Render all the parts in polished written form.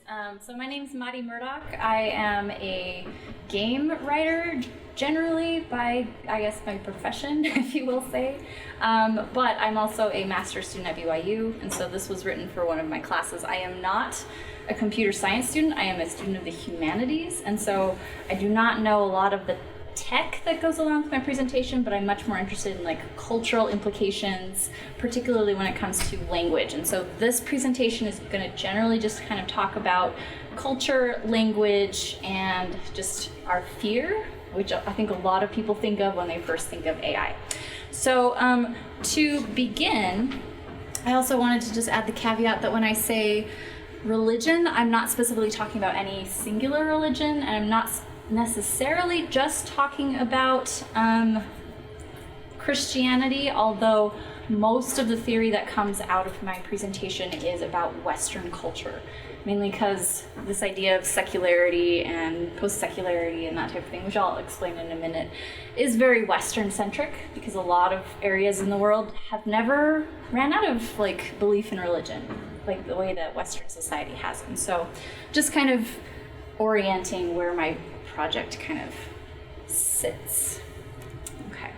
So my name's Murdock. I am a game writer, generally by, I guess, my profession, if you will say. But I'm also a master's student at BYU, and so this was written for one of my classes. I am not a computer science student. I am a student of the humanities, and so I do not know a lot of the tech that goes along with my presentation, but I'm much more interested in like cultural implications, particularly when it comes to language. And so this presentation is going to generally just kind of talk about culture, language, and just our fear, which I think a lot of people think of when they first think of AI. So to begin, I also wanted to just add the caveat that when I say religion, I'm not specifically talking about any singular religion, and I'm not necessarily just talking about Christianity, although most of the theory that comes out of my presentation is about Western culture, mainly because this idea of secularity and post-secularity and that type of thing, which I'll explain in a minute, is very Western-centric, because a lot of areas in the world have never ran out of like belief in religion, like the way that Western society has. And so just kind of orienting where my project kind of sits. Okay.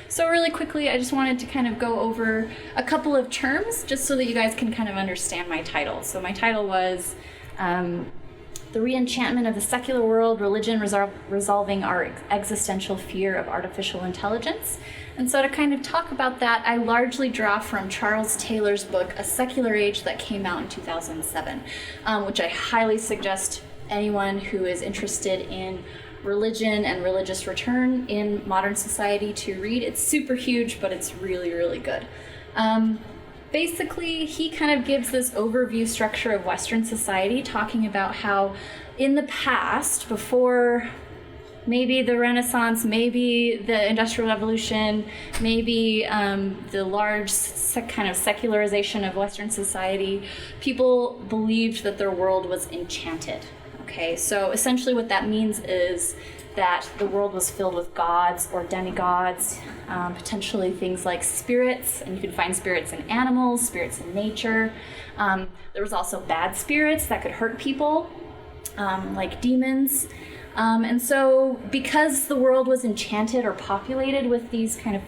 So really quickly, I just wanted to kind of go over a couple of terms just so that you guys can kind of understand my title. So my title was The Re-enchantment of the Secular World, Religion Resolving Our Existential Fear of Artificial Intelligence. And so to kind of talk about that, I largely draw from Charles Taylor's book, A Secular Age, that came out in 2007, which I highly suggest anyone who is interested in religion and religious return in modern society to read. It's super huge, but it's really, really good. Basically, he kind of gives this overview structure of Western society, talking about how in the past, before maybe the Renaissance, maybe the Industrial Revolution, maybe the large kind of secularization of Western society, people believed that their world was enchanted. Okay, so essentially what that means is that the world was filled with gods or demigods, potentially things like spirits, and you can find spirits in animals, spirits in nature. There was also bad spirits that could hurt people, like demons. And so because the world was enchanted or populated with these kind of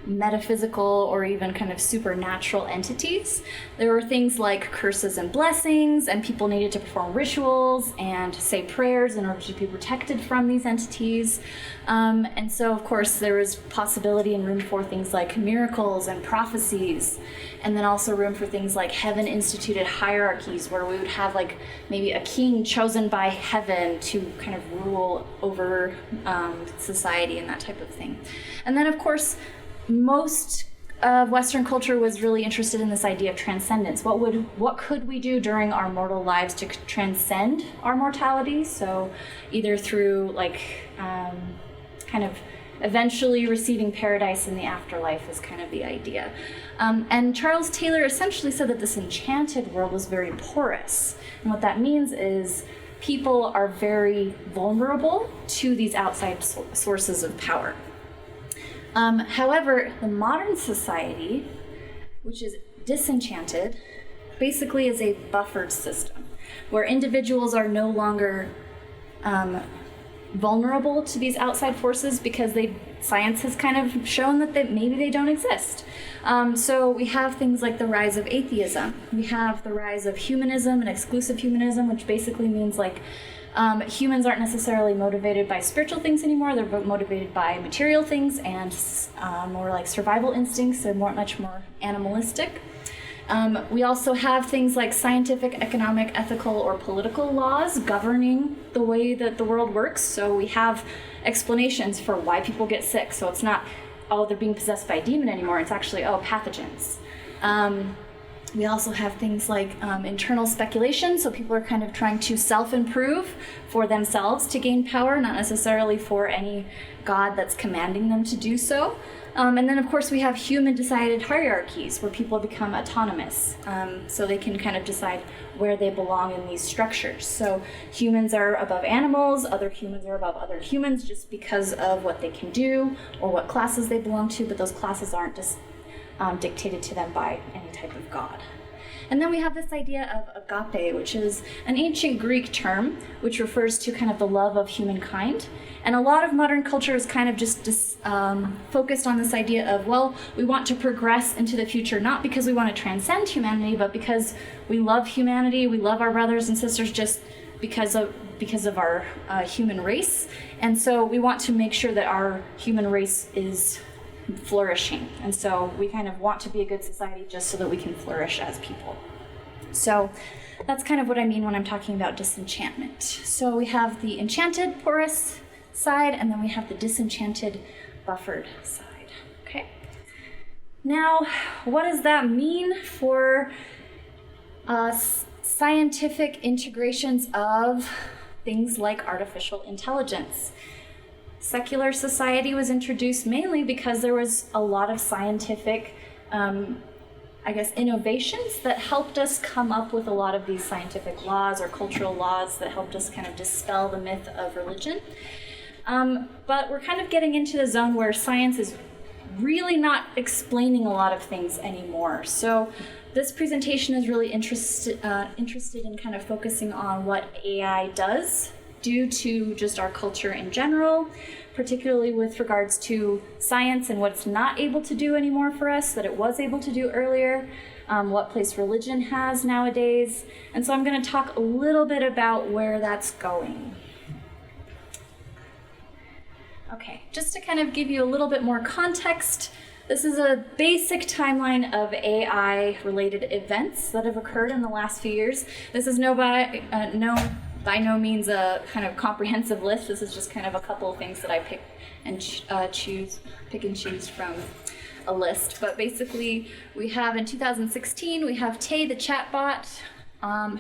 metaphysical or even kind of supernatural entities, there were things like curses and blessings, and people needed to perform rituals and say prayers in order to be protected from these entities. And so of course there was possibility and room for things like miracles and prophecies, and then also room for things like heaven instituted hierarchies, where we would have like maybe a king chosen by heaven to kind of rule over society and that type of thing. And then of course most of Western culture was really interested in this idea of transcendence. What could we do during our mortal lives to transcend our mortality? So either through like kind of eventually receiving paradise in the afterlife is kind of the idea. And Charles Taylor essentially said that this enchanted world was very porous. And what that means is people are very vulnerable to these outside sources of power. However, the modern society, which is disenchanted, basically is a buffered system where individuals are no longer vulnerable to these outside forces because science has kind of shown that maybe they don't exist. So we have things like the rise of atheism. We have the rise of humanism and exclusive humanism, which basically means like humans aren't necessarily motivated by spiritual things anymore. They're motivated by material things and more like survival instincts. They're much more animalistic. We also have things like scientific, economic, ethical, or political laws governing the way that the world works. So we have explanations for why people get sick. So it's not, oh, they're being possessed by a demon anymore. It's actually, oh, pathogens. We also have things like internal speculation, so people are kind of trying to self-improve for themselves to gain power, not necessarily for any god that's commanding them to do so. And then, of course, we have human-decided hierarchies where people become autonomous, so they can kind of decide where they belong in these structures. So humans are above animals, other humans are above other humans just because of what they can do or what classes they belong to, but those classes aren't just dictated to them by any type of god. And then we have this idea of agape, which is an ancient Greek term which refers to kind of the love of humankind. And a lot of modern culture is kind of just focused on this idea of, well, we want to progress into the future, not because we want to transcend humanity, but because we love humanity, we love our brothers and sisters just because of our human race. And so we want to make sure that our human race is flourishing. And so we kind of want to be a good society just so that we can flourish as people. So that's kind of what I mean when I'm talking about disenchantment. So we have the enchanted, porous side, and then we have the disenchanted, buffered side. Okay. Now, what does that mean for scientific integrations of things like artificial intelligence? Secular society was introduced mainly because there was a lot of scientific, innovations that helped us come up with a lot of these scientific laws or cultural laws that helped us kind of dispel the myth of religion. But we're kind of getting into the zone where science is really not explaining a lot of things anymore. So this presentation is really interested in kind of focusing on what AI does due to just our culture in general, particularly with regards to science and what it's not able to do anymore for us that it was able to do earlier, what place religion has nowadays. And so I'm going to talk a little bit about where that's going. Okay, just to kind of give you a little bit more context, this is a basic timeline of AI-related events that have occurred in the last few years. This is by no means a kind of comprehensive list. This is just kind of a couple of things that I pick and choose from a list. But basically, we have in 2016, we have Tay the chatbot,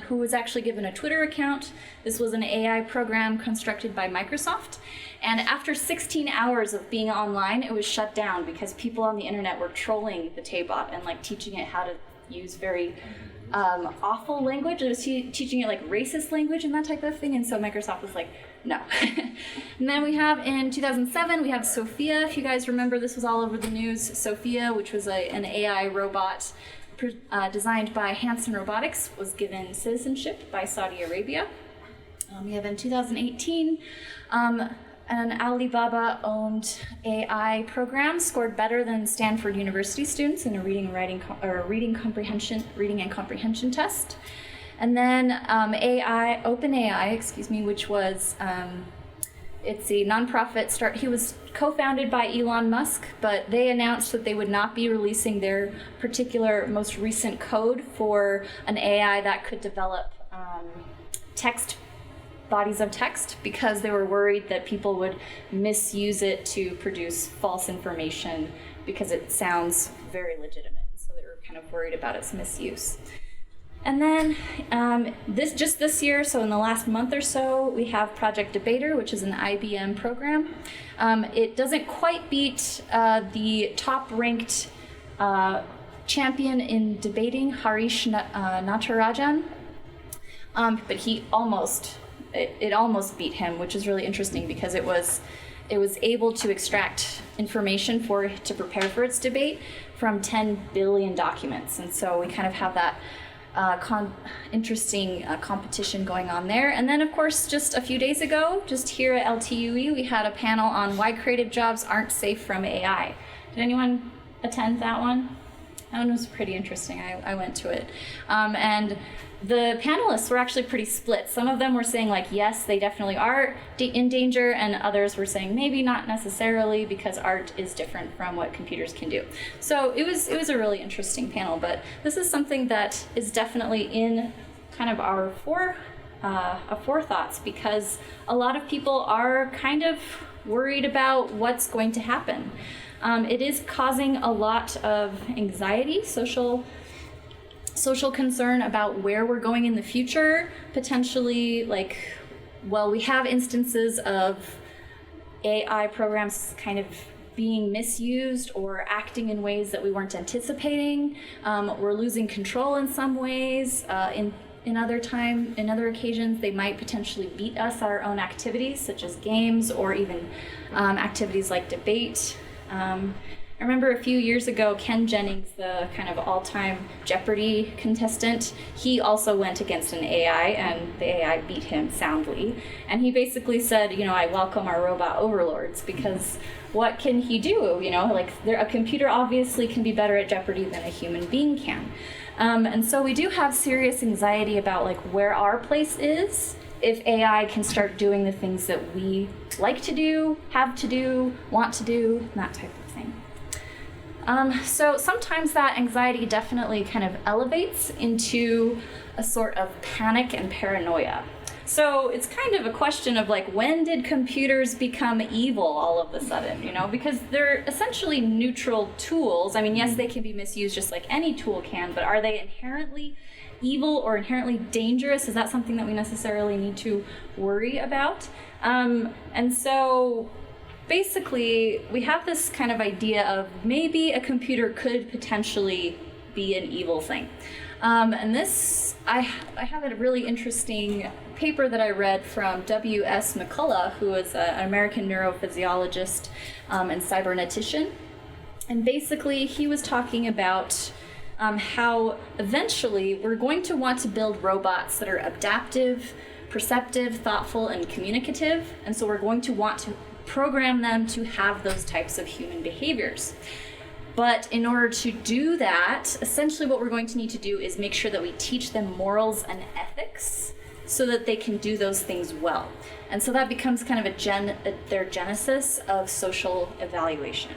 who was actually given a Twitter account. This was an AI program constructed by Microsoft. And after 16 hours of being online, it was shut down because people on the internet were trolling the Tay bot and like teaching it how to use very awful language. It was teaching it like racist language and that type of thing. And so Microsoft was like, no. And then we have in 2007, we have Sophia. If you guys remember, this was all over the news. Sophia, which was an AI robot designed by Hanson Robotics, was given citizenship by Saudi Arabia. We have in 2018, an Alibaba-owned AI program scored better than Stanford University students in a reading and comprehension test. And then OpenAI, which was it's a nonprofit he was co-founded by Elon Musk, but they announced that they would not be releasing their particular most recent code for an AI that could develop bodies of text because they were worried that people would misuse it to produce false information because it sounds very legitimate. So they were kind of worried about its misuse. And then this year, so in the last month or so, we have Project Debater, which is an IBM program. It doesn't quite beat the top-ranked champion in debating, Harish Natarajan, but it almost beat him, which is really interesting because it was able to extract information to prepare for its debate from 10 billion documents. And so we kind of have that interesting competition going on there. And then, of course, just a few days ago, just here at LTUE, we had a panel on why creative jobs aren't safe from AI. Did anyone attend that one? That one was pretty interesting. I went to it. And the panelists were actually pretty split. Some of them were saying, like, yes, they definitely are in danger, and others were saying maybe not necessarily because art is different from what computers can do. So it was a really interesting panel, but this is something that is definitely in kind of our forethoughts because a lot of people are kind of worried about what's going to happen. It is causing a lot of anxiety, social concern about where we're going in the future, potentially we have instances of AI programs kind of being misused or acting in ways that we weren't anticipating. We're losing control in some ways. In other occasions, they might potentially beat us at our own activities, such as games or even activities like debate. I remember a few years ago, Ken Jennings, the kind of all-time Jeopardy contestant, he also went against an AI, and the AI beat him soundly. And he basically said, I welcome our robot overlords, because what can he do? A computer obviously can be better at Jeopardy than a human being can. And so we do have serious anxiety about where our place is if AI can start doing the things that we like to do, have to do, want to do, that type of thing. So sometimes that anxiety definitely kind of elevates into a sort of panic and paranoia. So it's kind of a question of when did computers become evil all of a sudden, because they're essentially neutral tools. I mean, yes, they can be misused just like any tool can, but are they inherently evil or inherently dangerous? Is that something that we necessarily need to worry about? And so basically, we have this kind of idea of maybe a computer could potentially be an evil thing. And this, I have a really interesting paper that I read from W.S. McCullough, who is an American neurophysiologist and cybernetician. And basically, he was talking about how eventually we're going to want to build robots that are adaptive, perceptive, thoughtful, and communicative. And so we're going to want to program them to have those types of human behaviors. But in order to do that, essentially what we're going to need to do is make sure that we teach them morals and ethics so that they can do those things well. And so that becomes kind of their genesis of social evaluation.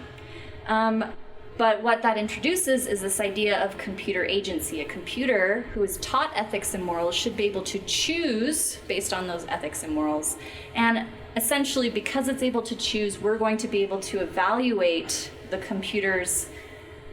But what that introduces is this idea of computer agency. A computer who is taught ethics and morals should be able to choose based on those ethics and morals. And essentially, because it's able to choose, we're going to be able to evaluate the computer's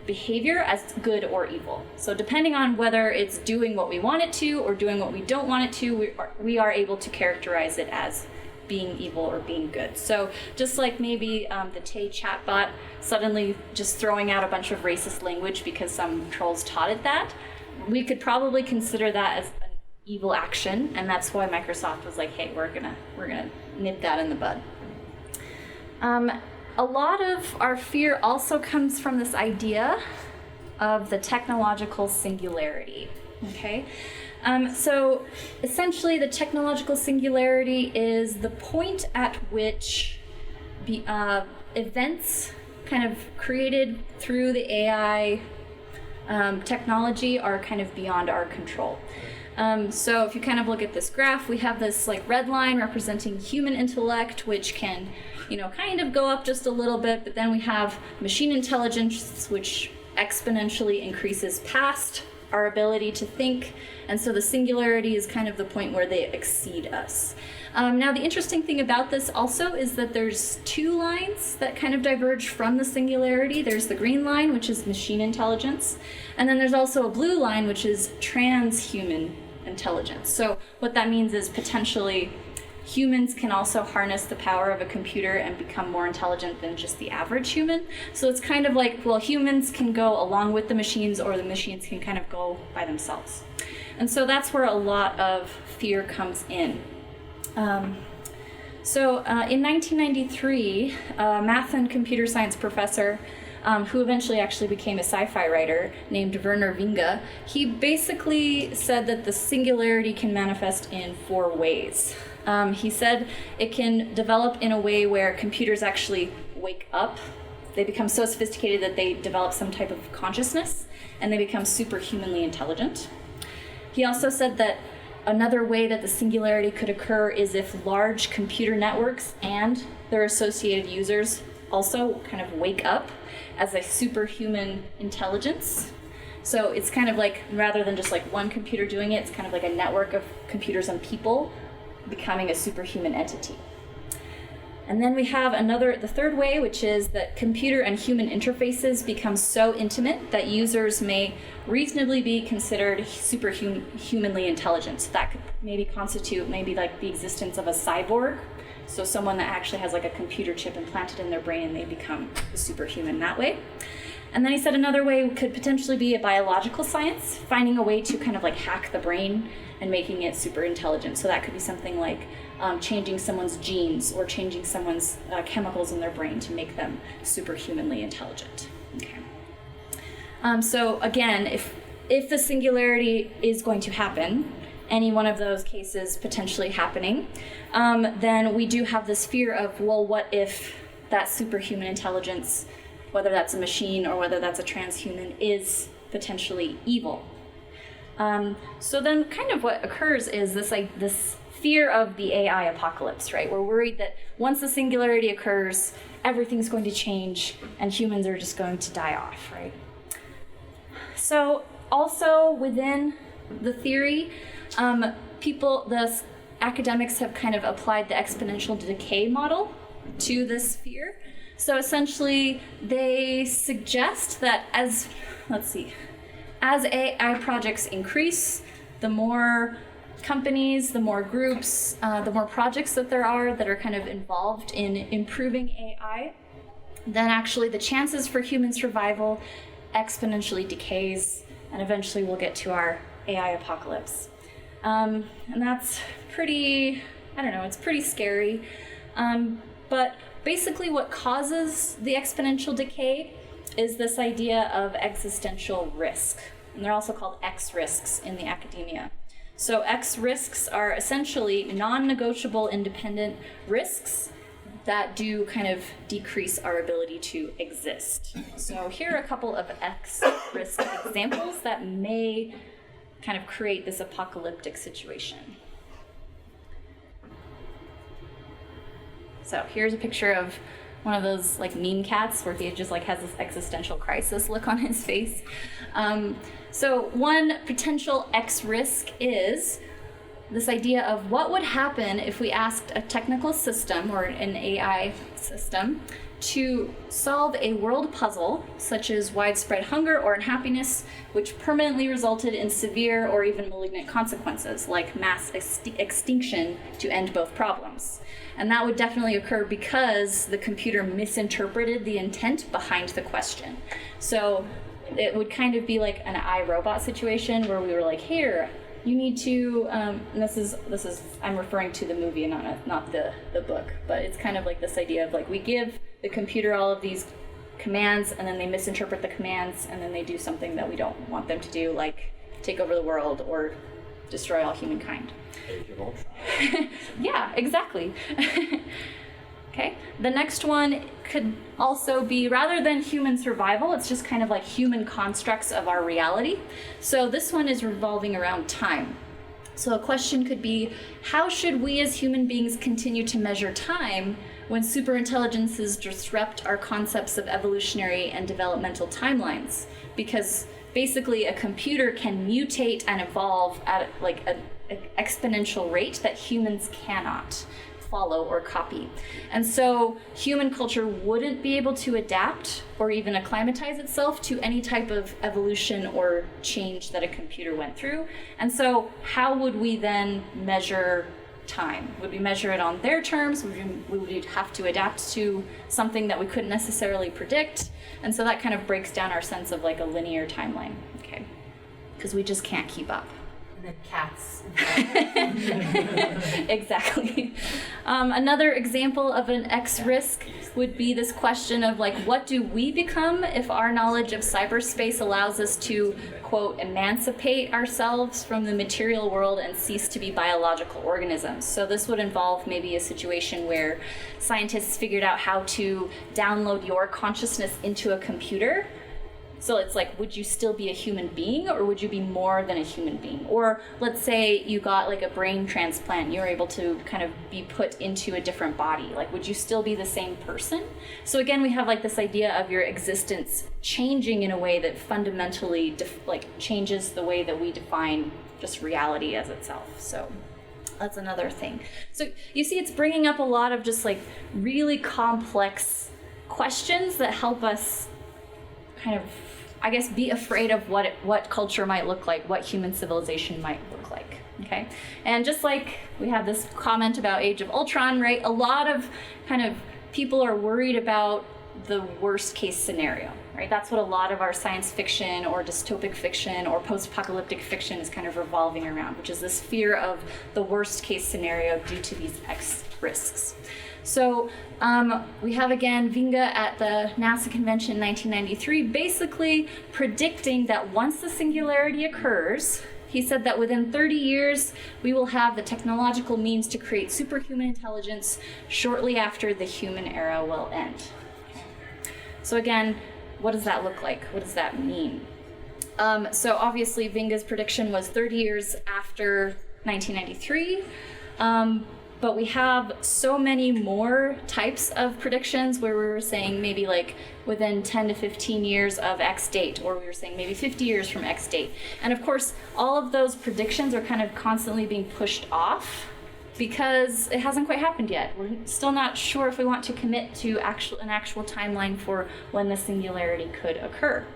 behavior as good or evil. So depending on whether it's doing what we want it to or doing what we don't want it to, we are able to characterize it as being evil or being good. So just like maybe the Tay chatbot suddenly just throwing out a bunch of racist language because some trolls taught it that, we could probably consider that as an evil action, and that's why Microsoft was like, hey, we're gonna nip that in the bud. A lot of our fear also comes from this idea of the technological singularity, okay? So essentially the technological singularity is the point at which events kind of created through the AI technology are kind of beyond our control. So if you kind of look at this graph, we have this red line representing human intellect, which can, kind of go up just a little bit, but then we have machine intelligence, which exponentially increases past our ability to think, and so the singularity is kind of the point where they exceed us. Now, the interesting thing about this also is that there's two lines that kind of diverge from the singularity. There's the green line, which is machine intelligence, and then there's also a blue line, which is transhuman intelligence. So what that means is potentially humans can also harness the power of a computer and become more intelligent than just the average human. So it's kind of like, well, humans can go along with the machines, or the machines can kind of go by themselves. And so that's where a lot of fear comes in. So in 1993, a math and computer science professor who eventually actually became a sci-fi writer named Werner Vinge, he basically said that the singularity can manifest in 4 ways. He said it can develop in a way where computers actually wake up. They become so sophisticated that they develop some type of consciousness, and they become superhumanly intelligent. He also said that another way that the singularity could occur is if large computer networks and their associated users also kind of wake up as a superhuman intelligence. So it's kind of like, rather than just one computer doing it, it's kind of like a network of computers and people becoming a superhuman entity. And then we have the third way, which is that computer and human interfaces become so intimate that users may reasonably be considered superhumanly intelligent. So that could maybe constitute the existence of a cyborg. So someone that actually has a computer chip implanted in their brain, and they become a superhuman that way. And then he said another way could potentially be a biological science, finding a way to kind of hack the brain and making it super intelligent. So that could be something like changing someone's genes or changing someone's chemicals in their brain to make them superhumanly intelligent. Okay. So again, if the singularity is going to happen, any one of those cases potentially happening, then we do have this fear of, well, what if that superhuman intelligence, whether that's a machine or whether that's a transhuman, is potentially evil? So then kind of what occurs is this fear of the AI apocalypse, right? We're worried that once the singularity occurs, everything's going to change and humans are just going to die off, right? So also within the theory, the academics have kind of applied the exponential decay model to this fear. So essentially, they suggest that as AI projects increase, the more companies, the more groups, the more projects that there are that are kind of involved in improving AI, then actually the chances for human survival exponentially decays, and eventually we'll get to our AI apocalypse. And that's pretty, it's pretty scary. But basically what causes the exponential decay is this idea of existential risk. And they're also called ExRisks in the academia. So ExRisks are essentially non-negotiable independent risks that do kind of decrease our ability to exist. So here are a couple of ExRisk examples that may kind of create this apocalyptic situation. So here's a picture of one of those like meme cats where he just like has this existential crisis look on his face. So one potential ExRisk is this idea of what would happen if we asked a technical system or an AI system to solve a world puzzle, such as widespread hunger or unhappiness, which permanently resulted in severe or even malignant consequences, like mass extinction to end both problems. And that would definitely occur because the computer misinterpreted the intent behind the question. So it would kind of be like an iRobot situation where we were like, here, you need to, and this is I'm referring to the movie and not the book, but it's kind of like this idea of like we give the computer all of these commands and then they misinterpret the commands and then they do something that we don't want them to do, like take over the world or destroy all humankind. Yeah, exactly. Okay, the next one could also be, rather than human survival, it's just kind of like human constructs of our reality. So this one is revolving around time. So a question could be, how should we as human beings continue to measure time when superintelligences disrupt our concepts of evolutionary and developmental timelines? Because basically a computer can mutate and evolve at like an exponential rate that humans cannot follow or copy. And so human culture wouldn't be able to adapt or even acclimatize itself to any type of evolution or change that a computer went through. And so how would we then measure time? Would we measure it on their terms? Would we have to adapt to something that we couldn't necessarily predict? And so that kind of breaks down our sense of like a linear timeline, okay? Because we just can't keep up. The cats. Exactly. Another example of an ExRisk would be this question of like, what do we become if our knowledge of cyberspace allows us to, quote, emancipate ourselves from the material world and cease to be biological organisms? So this would involve maybe a situation where scientists figured out how to download your consciousness into a computer. So it's like, would you still be a human being or would you be more than a human being? Or let's say you got like a brain transplant, you're able to kind of be put into a different body. Like, would you still be the same person? So again, we have like this idea of your existence changing in a way that fundamentally changes the way that we define just reality as itself. So that's another thing. So you see, it's bringing up a lot of just like really complex questions that help us kind of, I guess, be afraid of what culture might look like, what human civilization might look like, okay? And just like we have this comment about Age of Ultron, right? A lot of kind of people are worried about the worst case scenario, right? That's what a lot of our science fiction or dystopic fiction or post-apocalyptic fiction is kind of revolving around, which is this fear of the worst case scenario due to these ExRisks. So we have, again, Vinga at the NASA convention in 1993, basically predicting that once the singularity occurs, he said that within 30 years, we will have the technological means to create superhuman intelligence shortly after the human era will end. So again, what does that look like? What does that mean? So obviously, Vinga's prediction was 30 years after 1993. But we have so many more types of predictions where we were saying maybe like within 10 to 15 years of X date, or we were saying maybe 50 years from X date. And of course, all of those predictions are kind of constantly being pushed off because it hasn't quite happened yet. We're still not sure if we want to commit to an actual timeline for when the singularity could occur.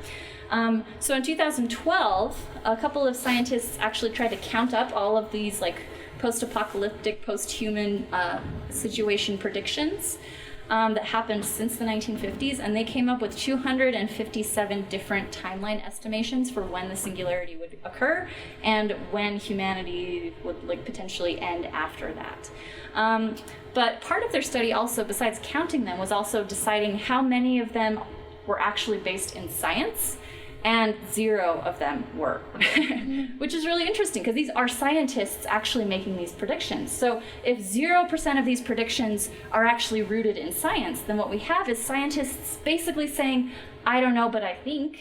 So in 2012, a couple of scientists actually tried to count up all of these like post-apocalyptic, post-human situation predictions that happened since the 1950s, and they came up with 257 different timeline estimations for when the singularity would occur and when humanity would like potentially end after that. But part of their study also, besides counting them, was also deciding how many of them were actually based in science, and 0 of them were, which is really interesting because these are scientists actually making these predictions. So if 0% of these predictions are actually rooted in science, then what we have is scientists basically saying, I don't know, but I think,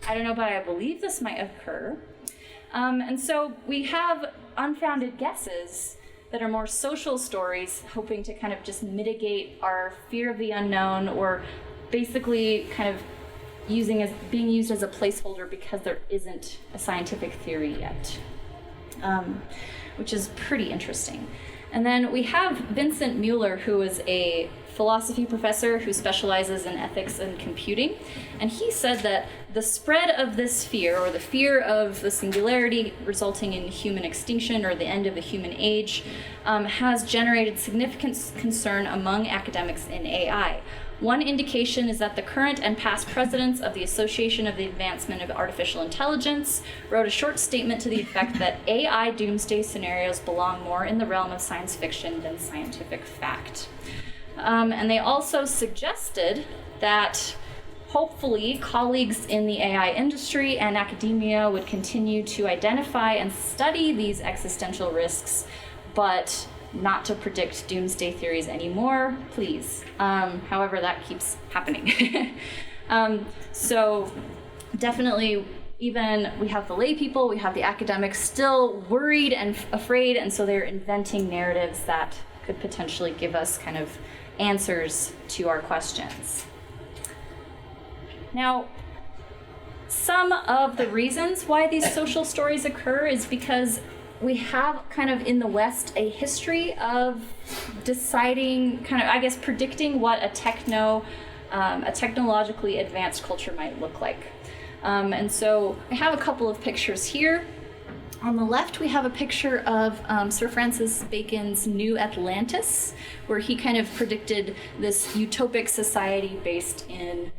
I don't know, but I believe this might occur. And so we have unfounded guesses that are more social stories, hoping to kind of just mitigate our fear of the unknown, or basically kind of being used as a placeholder because there isn't a scientific theory yet, which is pretty interesting. And then we have Vincent Mueller, who is a philosophy professor who specializes in ethics and computing, and he said that the spread of this fear, or the fear of the singularity resulting in human extinction or the end of the human age, has generated significant concern among academics in AI. One indication is that the current and past presidents of the Association of the Advancement of Artificial Intelligence wrote a short statement to the effect that AI doomsday scenarios belong more in the realm of science fiction than scientific fact. And they also suggested that hopefully colleagues in the AI industry and academia would continue to identify and study these existential risks, but not to predict doomsday theories anymore, please. However, that keeps happening. So definitely, even we have the lay people, we have the academics still worried and afraid, and so they're inventing narratives that could potentially give us kind of answers to our questions. Now, some of the reasons why these social stories occur is because we have kind of in the West a history of deciding, kind of, I guess, predicting what a technologically advanced culture might look like. And so I have a couple of pictures here. On the left, we have a picture of Sir Francis Bacon's New Atlantis, where he kind of predicted this utopic society based in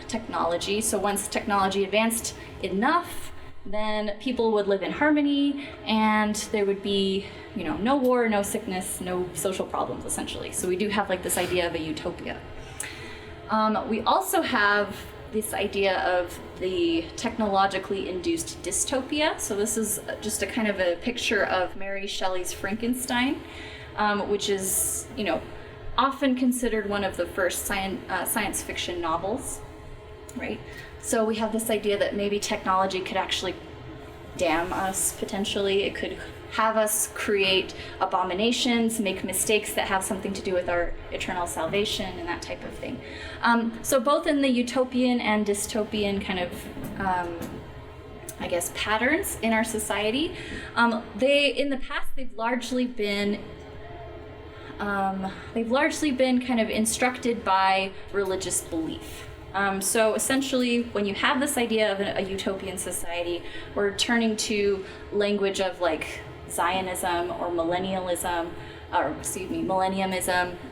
technology. So once technology advanced enough, then people would live in harmony, and there would be, no war, no sickness, no social problems, essentially. So we do have like this idea of a utopia. We also have this idea of the technologically induced dystopia. So this is just a kind of a picture of Mary Shelley's Frankenstein, which is, often considered one of the first science fiction novels, right? So we have this idea that maybe technology could actually damn us, potentially. It could have us create abominations, make mistakes that have something to do with our eternal salvation and that type of thing. So both in the utopian and dystopian kind of, patterns in our society, in the past, they've largely been kind of instructed by religious belief. So essentially, when you have this idea of a utopian society, we're turning to language of like Zionism or millennialism.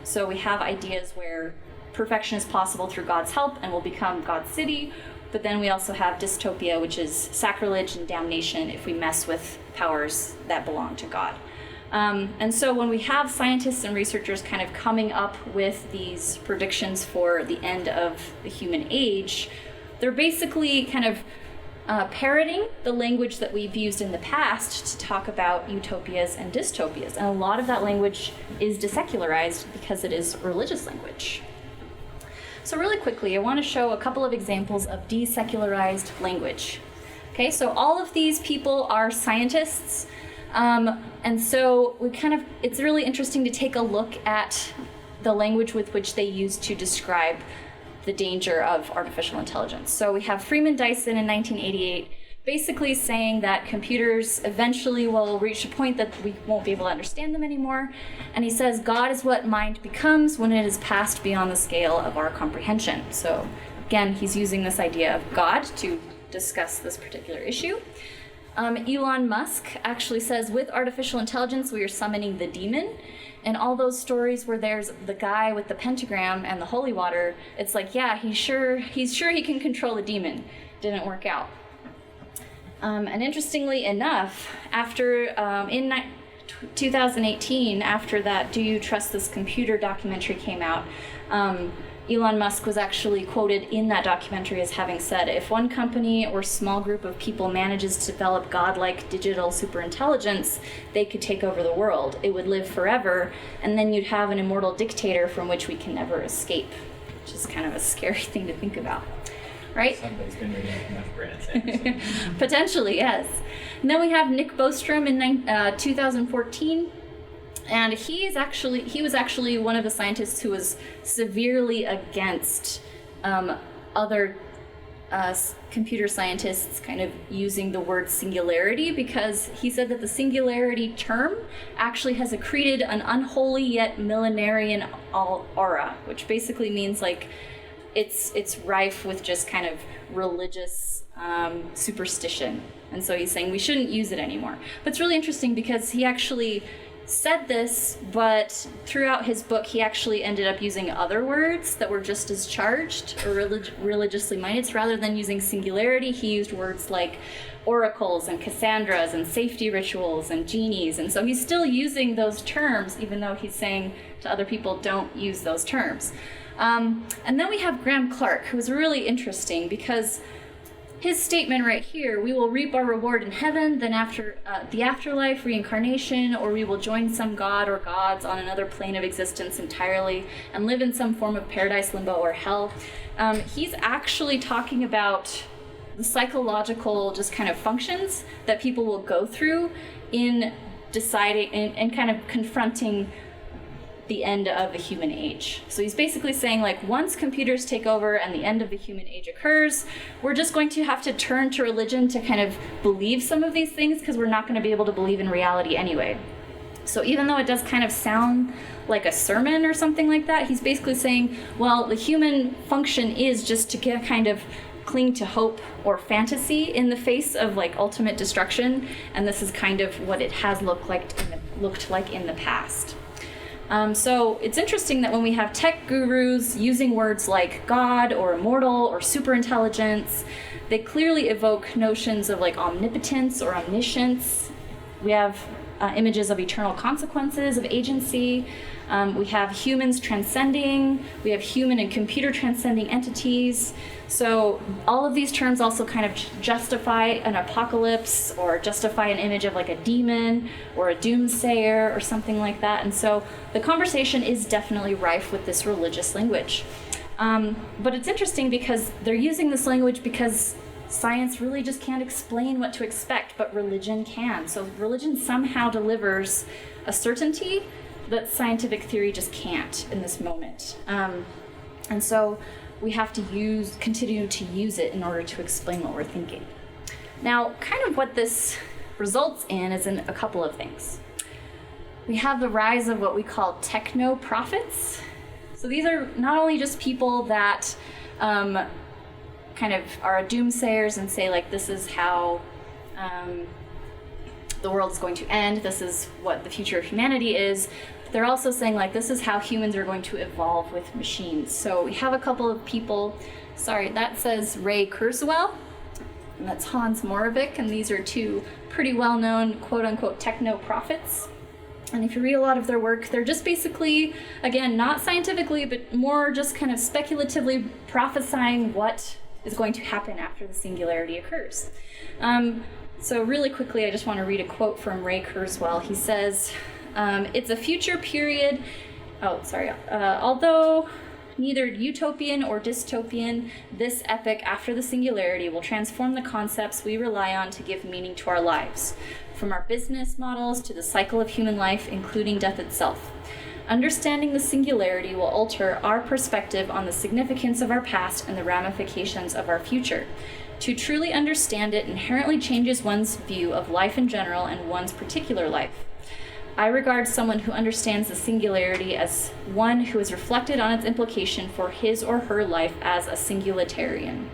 So we have ideas where perfection is possible through God's help and will become God's city. But then we also have dystopia, which is sacrilege and damnation if we mess with powers that belong to God. And so when we have scientists and researchers kind of coming up with these predictions for the end of the human age, they're basically kind of parroting the language that we've used in the past to talk about utopias and dystopias. And a lot of that language is desecularized because it is religious language. So really quickly, I want to show a couple of examples of desecularized language. Okay, so all of these people are scientists. And so it's really interesting to take a look at the language with which they use to describe the danger of artificial intelligence. So we have Freeman Dyson in 1988 basically saying that computers eventually will reach a point that we won't be able to understand them anymore. And he says, God is what mind becomes when it is passed beyond the scale of our comprehension. So again, he's using this idea of God to discuss this particular issue. Elon Musk actually says, with artificial intelligence, we are summoning the demon. And all those stories where there's the guy with the pentagram and the holy water, it's like, yeah, he's sure he can control the demon. Didn't work out. And interestingly enough, after in 2018, after that "Do You Trust This Computer" documentary came out, Elon Musk was actually quoted in that documentary as having said, if one company or small group of people manages to develop godlike digital superintelligence, they could take over the world. It would live forever, and then you'd have an immortal dictator from which we can never escape, which is kind of a scary thing to think about, right? Somebody's been reading enough Brandon Sanderson. Potentially, yes. And then we have Nick Bostrom in 2014. And he was actually one of the scientists who was severely against other computer scientists kind of using the word singularity, because he said that the singularity term actually has accreted an unholy yet millenarian aura, which basically means like it's rife with just kind of religious superstition. And so he's saying we shouldn't use it anymore. But it's really interesting because he actually said this, but throughout his book, he actually ended up using other words that were just as charged or religiously minded. So rather than using singularity, he used words like oracles and Cassandras and safety rituals and genies. And so he's still using those terms, even though he's saying to other people, don't use those terms. And then we have Graham Clark, who is really interesting because his statement right here, we will reap our reward in heaven, then after the afterlife, reincarnation, or we will join some god or gods on another plane of existence entirely and live in some form of paradise, limbo, or hell. He's actually talking about the psychological just kind of functions that people will go through in deciding and kind of confronting the end of the human age. So he's basically saying, like, once computers take over and the end of the human age occurs, we're just going to have to turn to religion to kind of believe some of these things because we're not going to be able to believe in reality anyway. So even though it does kind of sound like a sermon or something like that, he's basically saying, well, the human function is just to get kind of cling to hope or fantasy in the face of like ultimate destruction, and this is kind of what it has looked like in the past. So it's interesting that when we have tech gurus using words like God or immortal or superintelligence, they clearly evoke notions of like omnipotence or omniscience. We have images of eternal consequences, of agency. We have humans transcending. We have human and computer transcending entities. So all of these terms also kind of justify an apocalypse or justify an image of like a demon or a doomsayer or something like that. And so the conversation is definitely rife with this religious language. But it's interesting because they're using this language because science really just can't explain what to expect, but religion can. So religion somehow delivers a certainty that scientific theory just can't in this moment. And so we have to continue to use it in order to explain what we're thinking. Now, kind of what this results in is in a couple of things. We have the rise of what we call Techno Prophets. So these are not only just people that kind of are doomsayers and say like, this is how the world's going to end, this is what the future of humanity is. they're also saying like this is how humans are going to evolve with machines. So we have a couple of people, sorry, that says Ray Kurzweil, and that's Hans Moravec, and these are two pretty well-known quote-unquote techno prophets. And if you read a lot of their work, they're just basically, again, not scientifically, but more just kind of speculatively prophesying what is going to happen after the singularity occurs. So really quickly, I just want to read a quote from Ray Kurzweil. He says, it's a future period, although neither utopian or dystopian, this epoch after the singularity will transform the concepts we rely on to give meaning to our lives, from our business models to the cycle of human life, including death itself. Understanding the singularity will alter our perspective on the significance of our past and the ramifications of our future. To truly understand it inherently changes one's view of life in general and one's particular life. I regard someone who understands the singularity as one who is reflected on its implication for his or her life as a singularitarian.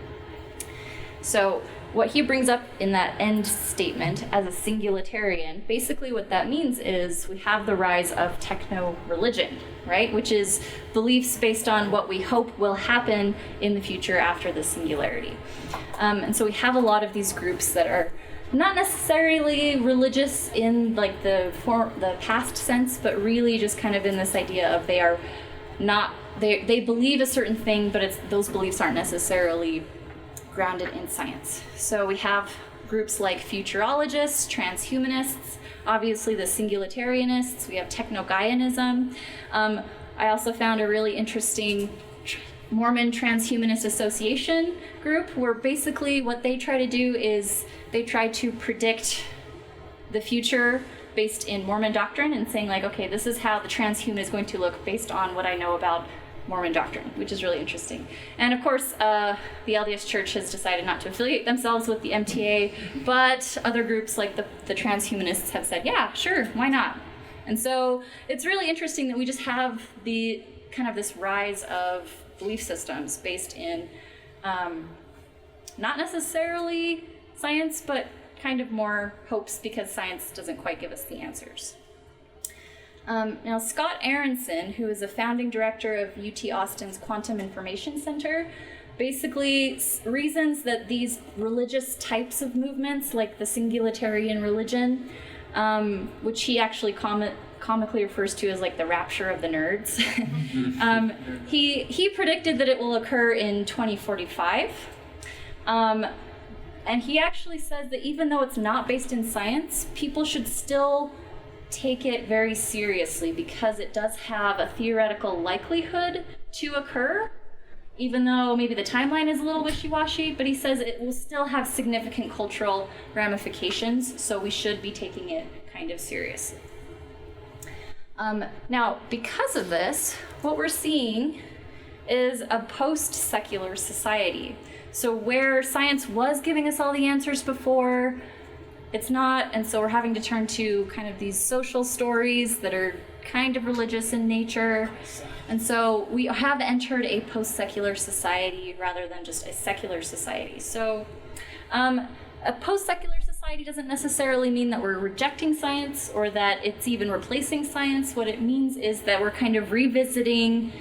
So what he brings up in that end statement as a singularitarian, basically what that means is we have the rise of techno-religion, right? Which is beliefs based on what we hope will happen in the future after the singularity. And so we have a lot of these groups that are not necessarily religious in like the past sense, but really just kind of in this idea of they are not, they believe a certain thing, but those beliefs aren't necessarily grounded in science. So we have groups like futurologists, transhumanists, obviously the singularitarianists, we have techno-Gaianism. I also found a really interesting Mormon Transhumanist Association group where basically what they try to do is they try to predict the future based in Mormon doctrine and saying like, okay, this is how the transhuman is going to look based on what I know about Mormon doctrine, which is really interesting. And of course, the LDS Church has decided not to affiliate themselves with the MTA, but other groups like the transhumanists have said, yeah, sure, why not? And so it's really interesting that we just have the kind of this rise of belief systems based in not necessarily science, but kind of more hopes because science doesn't quite give us the answers. Now, Scott Aronson, who is a founding director of UT Austin's Quantum Information Center, basically reasons that these religious types of movements, like the singularitarian religion, which he actually comically refers to as like the rapture of the nerds, he predicted that it will occur in 2045. And he actually says that even though it's not based in science, people should still take it very seriously because it does have a theoretical likelihood to occur, even though maybe the timeline is a little wishy-washy, but he says it will still have significant cultural ramifications, so we should be taking it kind of seriously. Now, because of this, what we're seeing is a post-secular society. So where science was giving us all the answers before, it's not, and so we're having to turn to kind of these social stories that are kind of religious in nature. And so we have entered a post-secular society rather than just a secular society. So a post-secular society doesn't necessarily mean that we're rejecting science or that it's even replacing science. What it means is that we're kind of revisiting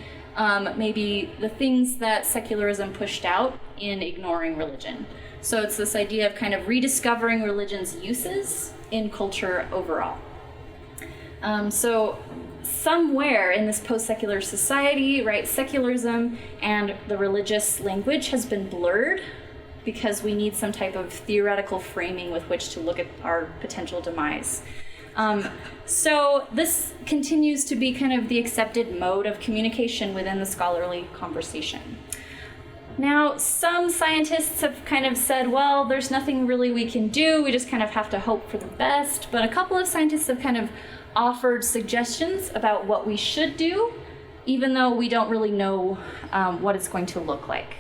maybe the things that secularism pushed out in ignoring religion. So it's this idea of kind of rediscovering religion's uses in culture overall. So somewhere in this post-secular society, right, secularism and the religious language has been blurred because we need some type of theoretical framing with which to look at our potential demise. So this continues to be kind of the accepted mode of communication within the scholarly conversation. Now, some scientists have kind of said, well, there's nothing really we can do, we just kind of have to hope for the best, but a couple of scientists have kind of offered suggestions about what we should do, even though we don't really know what it's going to look like.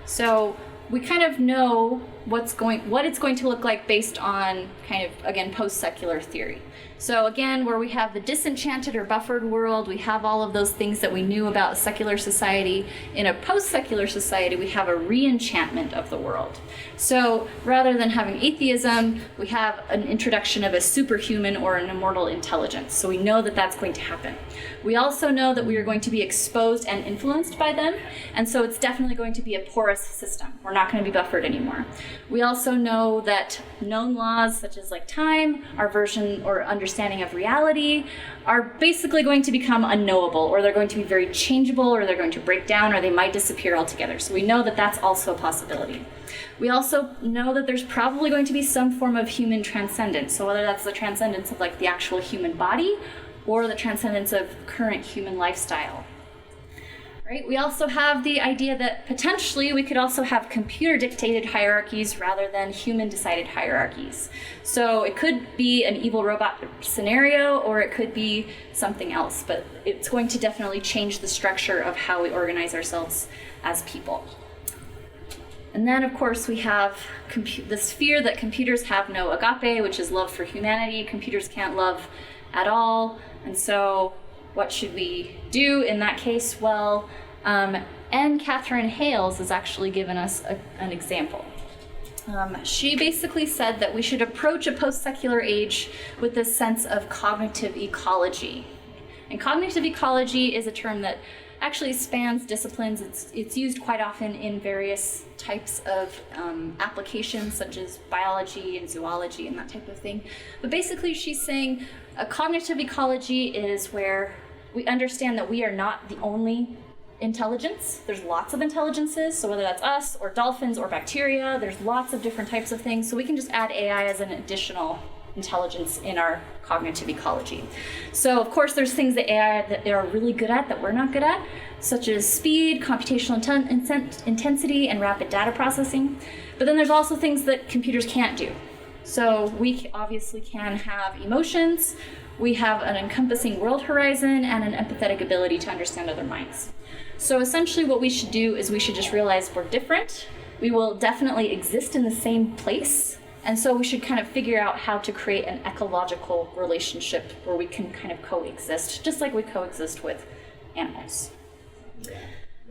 So we kind of know what it's going to look like based on kind of, again, post-secular theory. So again, where we have the disenchanted or buffered world, we have all of those things that we knew about a secular society. In a post-secular society, we have a re-enchantment of the world. So rather than having atheism, we have an introduction of a superhuman or an immortal intelligence. So we know that that's going to happen. We also know that we are going to be exposed and influenced by them, and so it's definitely going to be a porous system. We're not going to be buffered anymore. We also know that known laws, such as like time, our version or understanding of reality, are basically going to become unknowable, or they're going to be very changeable, or they're going to break down, or they might disappear altogether. So we know that that's also a possibility. We also know that there's probably going to be some form of human transcendence. So whether that's the transcendence of like the actual human body, or the transcendence of current human lifestyle. Right? We also have the idea that potentially we could also have computer-dictated hierarchies rather than human-decided hierarchies. So it could be an evil robot scenario, or it could be something else, but it's going to definitely change the structure of how we organize ourselves as people. And then, of course, we have this fear that computers have no agape, which is love for humanity. Computers can't love at all. And so what should we do in that case? Well, N. Catherine Hales has actually given us an example. She basically said that we should approach a post-secular age with this sense of cognitive ecology. And cognitive ecology is a term that actually spans disciplines. It's used quite often in various types of applications, such as biology and zoology and that type of thing. But basically, she's saying a cognitive ecology is where we understand that we are not the only intelligence. There's lots of intelligences, so whether that's us or dolphins or bacteria, there's lots of different types of things. So we can just add AI as an additional intelligence in our cognitive ecology. So of course there's things that AI that they are really good at that we're not good at, such as speed, computational intensity, and rapid data processing. But then there's also things that computers can't do. So we obviously can have emotions, we have an encompassing world horizon, and an empathetic ability to understand other minds. So essentially what we should do is we should just realize we're different. We will definitely exist in the same place. And so we should kind of figure out how to create an ecological relationship where we can kind of coexist, just like we coexist with animals.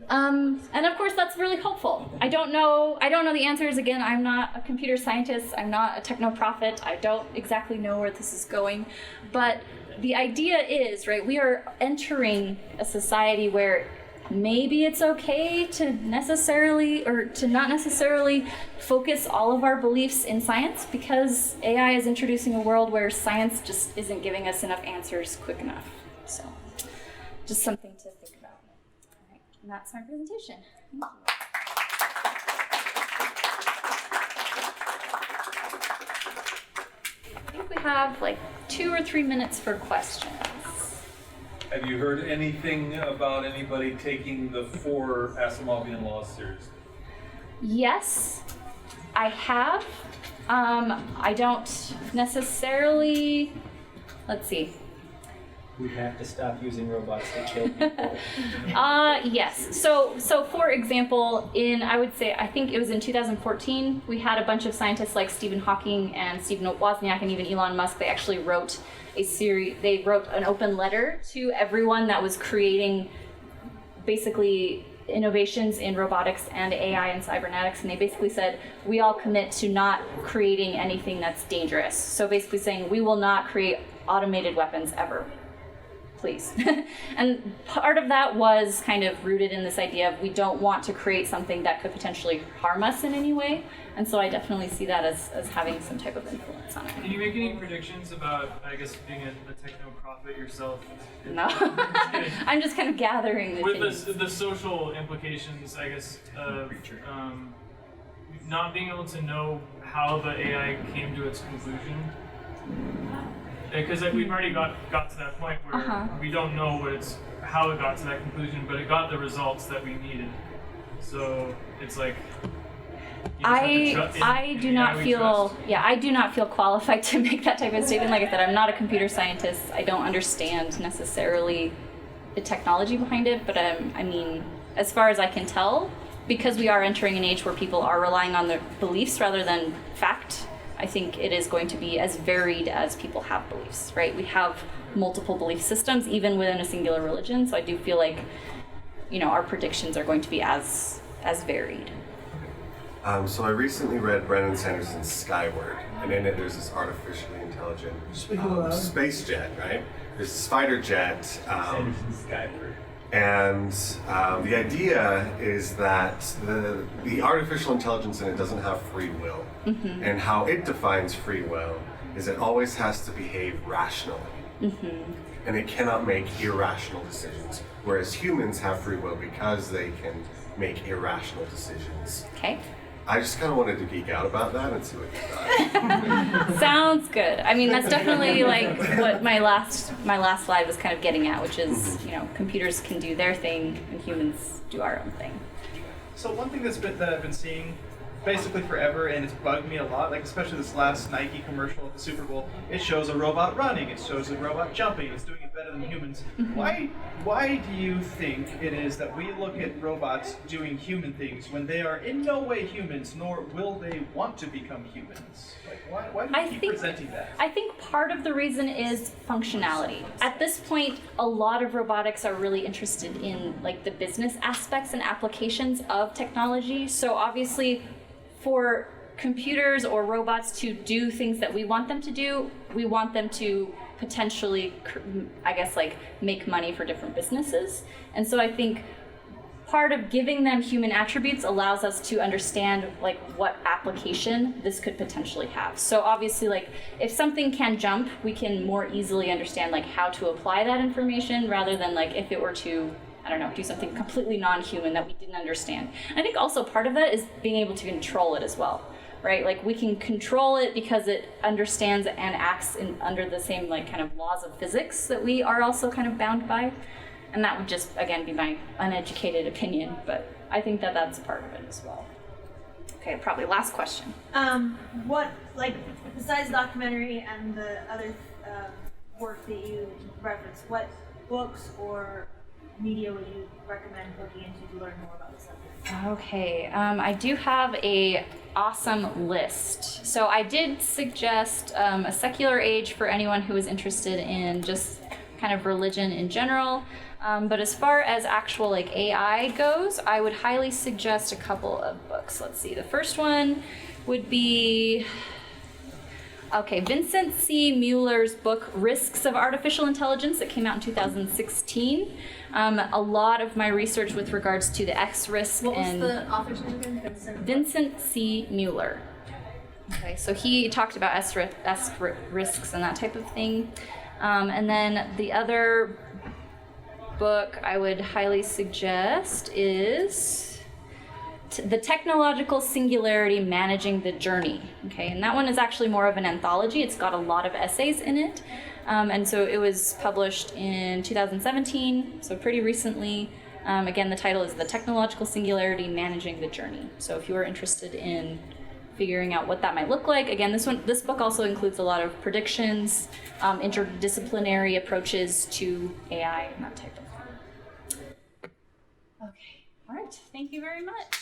And of course, that's really hopeful. I don't know the answers. Again, I'm not a computer scientist. I'm not a techno prophet. I don't exactly know where this is going. But the idea is, right, we are entering a society where maybe it's okay to necessarily, or to not necessarily focus all of our beliefs in science, because AI is introducing a world where science just isn't giving us enough answers quick enough. So just something to think about. All right, and that's my presentation. Thank you. I think we have like 2 or 3 minutes for questions. Have you heard anything about anybody taking the 4 Asimovian laws seriously? Yes, I have. I don't necessarily, let's see. We have to stop using robots to kill people. Yes. So for example, I think it was in 2014, we had a bunch of scientists like Stephen Hawking and Stephen Wozniak and even Elon Musk. They actually wrote they wrote an open letter to everyone that was creating basically innovations in robotics and AI and cybernetics, and they basically said, we all commit to not creating anything that's dangerous. So basically saying, we will not create automated weapons ever. Please. And part of that was kind of rooted in this idea of we don't want to create something that could potentially harm us in any way. And so I definitely see that as having some type of influence on it. Can you make any predictions about, I guess, being a techno prophet yourself? No. I'm just kind of gathering the things. With the social implications, I guess, of not being able to know how the AI came to its conclusion. Because we've already got to that point where we don't know how it got to that conclusion, but it got the results that we needed. So it's like I do not feel qualified to make that type of statement. Like I said, I'm not a computer scientist. I don't understand necessarily the technology behind it, but I mean, as far as I can tell, because we are entering an age where people are relying on their beliefs rather than fact, I think it is going to be as varied as people have beliefs, right? We have multiple belief systems, even within a singular religion, so I do feel like, our predictions are going to be as varied. So I recently read Brandon Sanderson's Skyward, and in it there's this artificially intelligent space jet, right? There's this fighter jet, Sanderson's Skyward. and the idea is that the artificial intelligence in it doesn't have free will, and how it defines free will is it always has to behave rationally, and it cannot make irrational decisions, whereas humans have free will because they can make irrational decisions. Okay. I just kind of wanted to geek out about that and see what you thought. Sounds good. I mean, that's definitely like what my last slide was kind of getting at, which is, computers can do their thing and humans do our own thing. So one thing that I've been seeing basically forever, and it's bugged me a lot, like especially this last Nike commercial at the Super Bowl, it shows a robot running, it shows a robot jumping, it's doing it better than humans. Why do you think it is that we look at robots doing human things when they are in no way humans, nor will they want to become humans? Like, why do you keep presenting that? I think part of the reason is functionality. At this point, a lot of robotics are really interested in like the business aspects and applications of technology. So obviously, for computers or robots to do things that we want them to do, we want them to potentially, make money for different businesses. And so I think part of giving them human attributes allows us to understand like what application this could potentially have. So obviously, like if something can jump, we can more easily understand like how to apply that information rather than like if it were to, do something completely non-human that we didn't understand. And I think also part of that is being able to control it as well, right? Like we can control it because it understands and acts under the same like kind of laws of physics that we are also kind of bound by. And that would just, again, be my uneducated opinion, but I think that that's part of it as well. Okay, probably last question. Besides documentary and the other work that you reference, what books or media would you recommend looking into to learn more about the subject? Okay, I do have a awesome list. So I did suggest a secular age for anyone who is interested in just kind of religion in general. But as far as actual like AI goes, I would highly suggest a couple of books. Let's see, the first one would be Vincent C. Mueller's book, Risks of Artificial Intelligence, that came out in 2016. A lot of my research with regards to the ExRisks What was the author's name again? Vincent C. Mueller. Okay, so he talked about ExRisks and that type of thing. And then the other book I would highly suggest is The Technological Singularity, Managing the Journey. Okay, and that one is actually more of an anthology. It's got a lot of essays in it. And so it was published in 2017, so pretty recently. Again, the title is The Technological Singularity, Managing the Journey. So if you are interested in figuring out what that might look like, again, this book also includes a lot of predictions, interdisciplinary approaches to AI and that type of thing. Okay, all right, thank you very much.